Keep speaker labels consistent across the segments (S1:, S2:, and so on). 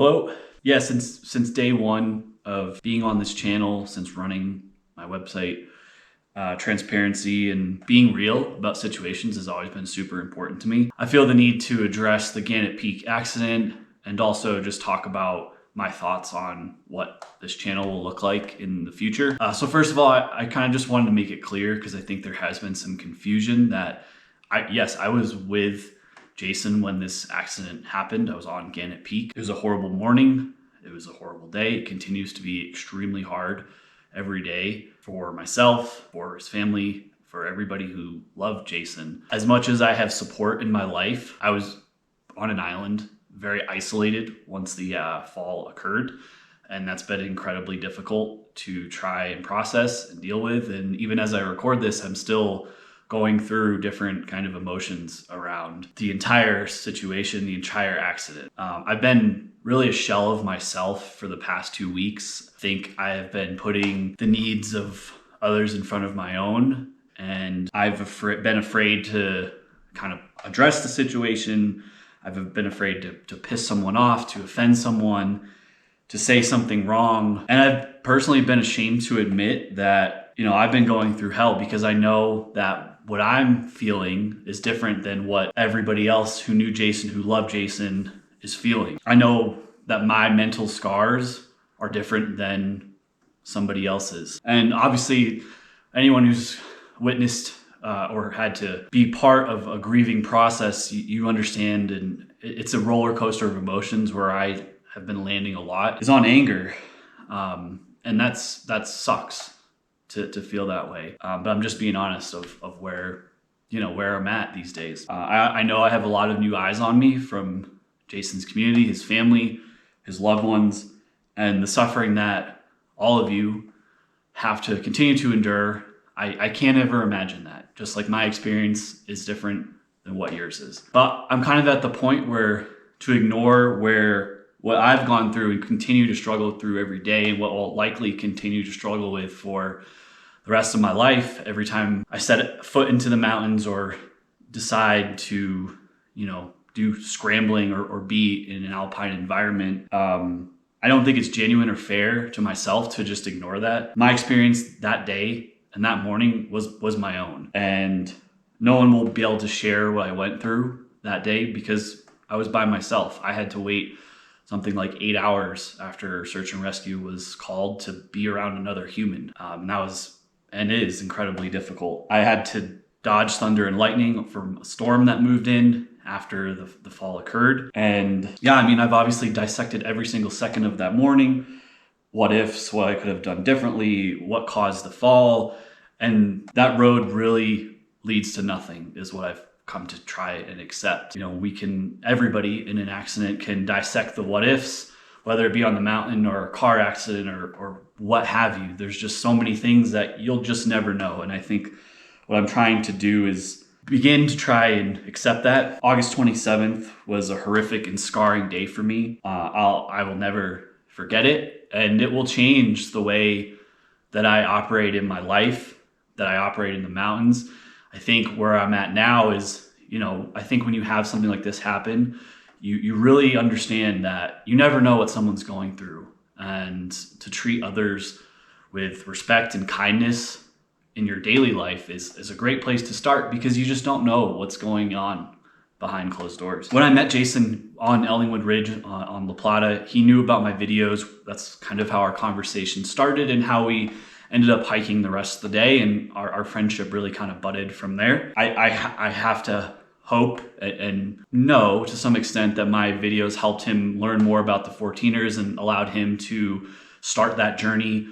S1: Hello. Yeah, since day one of being on this channel, since running my website, transparency and being real about situations has always been super important to me. I feel the need to address the Gannett Peak accident and also just talk about my thoughts on what this channel will look like in the future. So first of all, I kind of just wanted to make it clear because I think there has been some confusion that I was with Jason when this accident happened. I was on Gannett Peak. It was a horrible morning. It was a horrible day. It continues to be extremely hard every day for myself, for his family, for everybody who loved Jason. As much as I have support in my life, I was on an island, very isolated once the fall occurred. And that's been incredibly difficult to try and process and deal with. And even as I record this, I'm still going through different kind of emotions around the entire situation, the entire accident. I've been really a shell of myself for the past 2 weeks. I think I have been putting the needs of others in front of my own, and I've been afraid to kind of address the situation. I've been afraid to piss someone off, to offend someone, to say something wrong. And I've personally been ashamed to admit that, I've been going through hell because I know that what I'm feeling is different than what everybody else who knew Jason, who loved Jason, is feeling. I know that my mental scars are different than somebody else's. And obviously, anyone who's witnessed or had to be part of a grieving process, you understand, and it's a roller coaster of emotions where I have been landing a lot, is on anger. And that sucks to feel that way. But I'm just being honest of where I'm at these days. I know I have a lot of new eyes on me from Jason's community, his family, his loved ones, and the suffering that all of you have to continue to endure. I can't ever imagine that. Just like my experience is different than what yours is. But I'm kind of at the point where to ignore what I've gone through and continue to struggle through every day, and what I'll likely continue to struggle with for the rest of my life, every time I set foot into the mountains or decide to, do scrambling or be in an alpine environment, I don't think it's genuine or fair to myself to just ignore that. My experience that day and that morning was my own, and no one will be able to share what I went through that day because I was by myself. I had to wait something like 8 hours after search and rescue was called to be around another human. And it is incredibly difficult. I had to dodge thunder and lightning from a storm that moved in after the fall occurred. And yeah, I've obviously dissected every single second of that morning. What ifs, what I could have done differently, what caused the fall. And that road really leads to nothing is what I've come to try and accept. Everybody in an accident can dissect the what ifs, whether it be on the mountain or a car accident or what have you. There's just so many things that you'll just never know. And I think what I'm trying to do is begin to try and accept that. August 27th was a horrific and scarring day for me. I will never forget it, and it will change the way that I operate in my life, that I operate in the mountains. I think where I'm at now is, I think when you have something like this happen, you really understand that you never know what someone's going through, and to treat others with respect and kindness in your daily life is a great place to start because you just don't know what's going on behind closed doors. When I met Jason on Ellingwood Ridge on La Plata, he knew about my videos. That's kind of how our conversation started and how we ended up hiking the rest of the day, and our friendship really kind of budded from there. I have to hope and know to some extent that my videos helped him learn more about the 14ers and allowed him to start that journey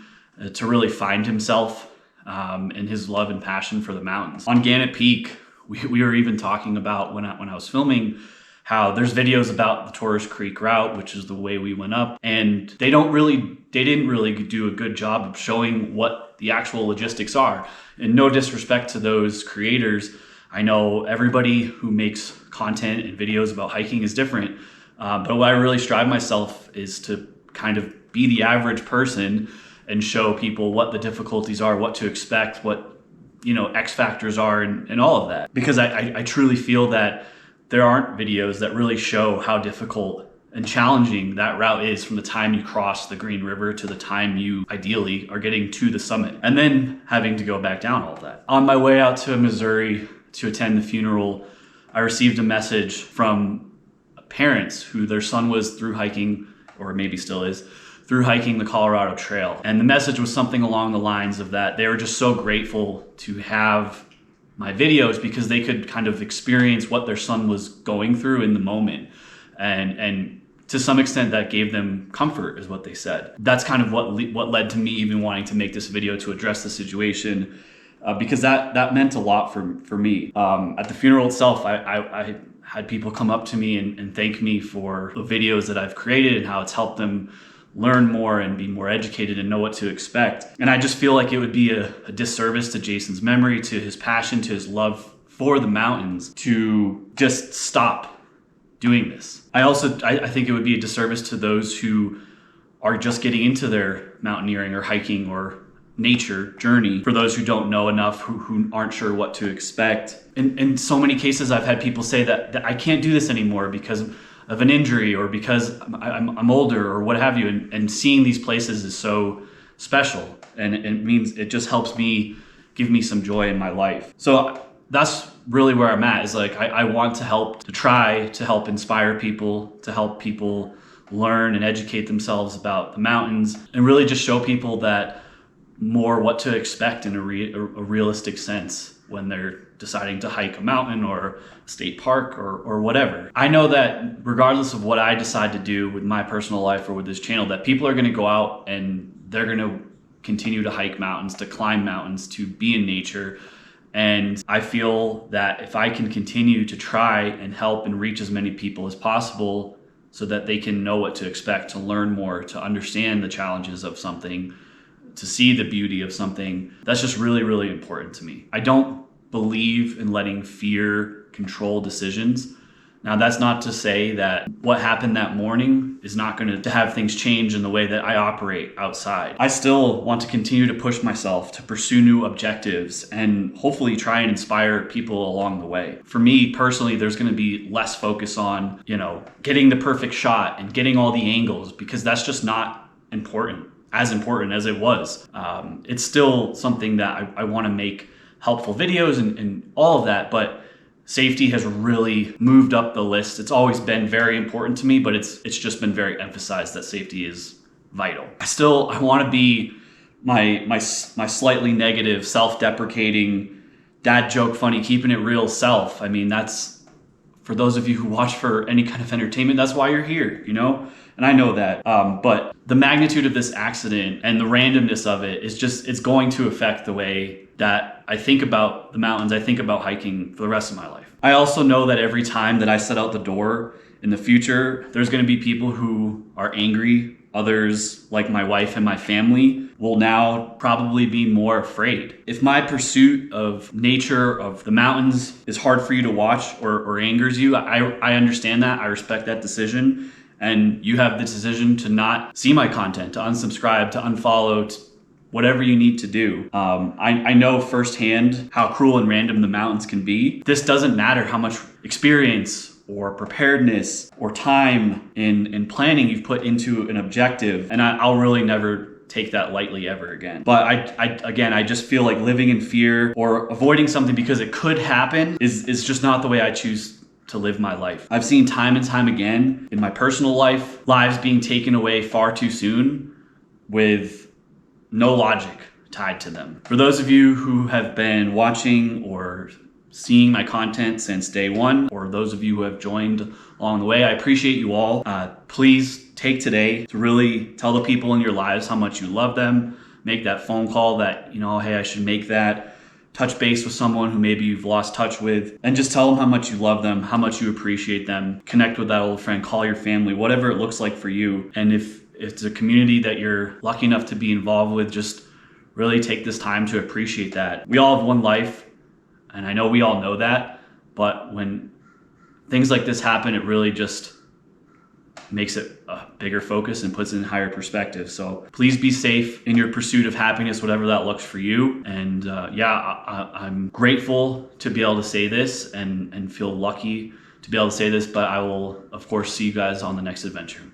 S1: to really find himself and his love and passion for the mountains. On Gannett Peak, we were even talking about when I was filming how there's videos about the Torres Creek route, which is the way we went up, and they didn't really do a good job of showing what the actual logistics are. And no disrespect to those creators, I know everybody who makes content and videos about hiking is different, but what I really strive myself is to kind of be the average person and show people what the difficulties are, what to expect, what X factors are, and all of that. Because I truly feel that there aren't videos that really show how difficult and challenging that route is from the time you cross the Green River to the time you ideally are getting to the summit, and then having to go back down all of that. On my way out to Missouri to attend the funeral, I received a message from parents who their son was through hiking, or maybe still is, through hiking the Colorado Trail. And the message was something along the lines of that they were just so grateful to have my videos because they could kind of experience what their son was going through in the moment. And to some extent that gave them comfort, is what they said. That's kind of what led to me even wanting to make this video to address the situation, because that meant a lot for me. At the funeral itself, I had people come up to me and thank me for the videos that I've created and how it's helped them learn more and be more educated and know what to expect. And I just feel like it would be a disservice to Jason's memory, to his passion, to his love for the mountains, to just stop doing this. I think it would be a disservice to those who are just getting into their mountaineering or hiking or nature journey, for those who don't know enough, who aren't sure what to expect. In so many cases, I've had people say that I can't do this anymore because of an injury or because I'm older or what have you. And seeing these places is so special, and it means it just helps me, give me some joy in my life. So that's really where I'm at, is like I want to try to help inspire people, to help people learn and educate themselves about the mountains, and really just show people that more what to expect in a realistic sense when they're deciding to hike a mountain or a state park or whatever. I know that regardless of what I decide to do with my personal life or with this channel, that people are going to go out and they're going to continue to hike mountains, to climb mountains, to be in nature. And I feel that if I can continue to try and help and reach as many people as possible so that they can know what to expect, to learn more, to understand the challenges of something, to see the beauty of something, that's just really, really important to me. I don't believe in letting fear control decisions. Now, that's not to say that what happened that morning is not going to have things change in the way that I operate outside. I still want to continue to push myself to pursue new objectives and hopefully try and inspire people along the way. For me personally, there's going to be less focus on, getting the perfect shot and getting all the angles, because that's just not as important as it was. It's still something that I want to make helpful videos and all of that, but safety has really moved up the list. It's always been very important to me, but it's just been very emphasized that safety is vital. I want to be my slightly negative, self-deprecating, dad joke funny, keeping it real self. I mean, that's, for those of you who watch for any kind of entertainment, that's why you're here, And I know that, but the magnitude of this accident and the randomness of it it's going to affect the way that I think about the mountains, I think about hiking for the rest of my life. I also know that every time that I set out the door in the future, there's going to be people who are angry. Others, like my wife and my family, will now probably be more afraid. If my pursuit of nature, of the mountains, is hard for you to watch or angers you, I understand that. I respect that decision. And you have the decision to not see my content, to unsubscribe, to unfollow, whatever you need to do. I know firsthand how cruel and random the mountains can be. This doesn't matter how much experience or preparedness or time in planning you've put into an objective, and I'll really never take that lightly ever again. But I just feel like living in fear or avoiding something because it could happen is just not the way I choose to live my life. I've seen time and time again in my personal life, lives being taken away far too soon with no logic tied to them. For those of you who have been watching or seeing my content since day one, or those of you who have joined along the way, I appreciate you all. Please take today to really tell the people in your lives how much you love them. Make that phone call that, hey, I should make that. Touch base with someone who maybe you've lost touch with, and just tell them how much you love them, how much you appreciate them. Connect with that old friend, call your family, whatever it looks like for you. And if it's a community that you're lucky enough to be involved with, just really take this time to appreciate that. We all have one life, and I know we all know that, but when things like this happen, it really just makes it a bigger focus and puts it in higher perspective. So please be safe in your pursuit of happiness, whatever that looks for you. And I'm grateful to be able to say this and feel lucky to to be able to say this, but I will, of course, see you guys on the next adventure.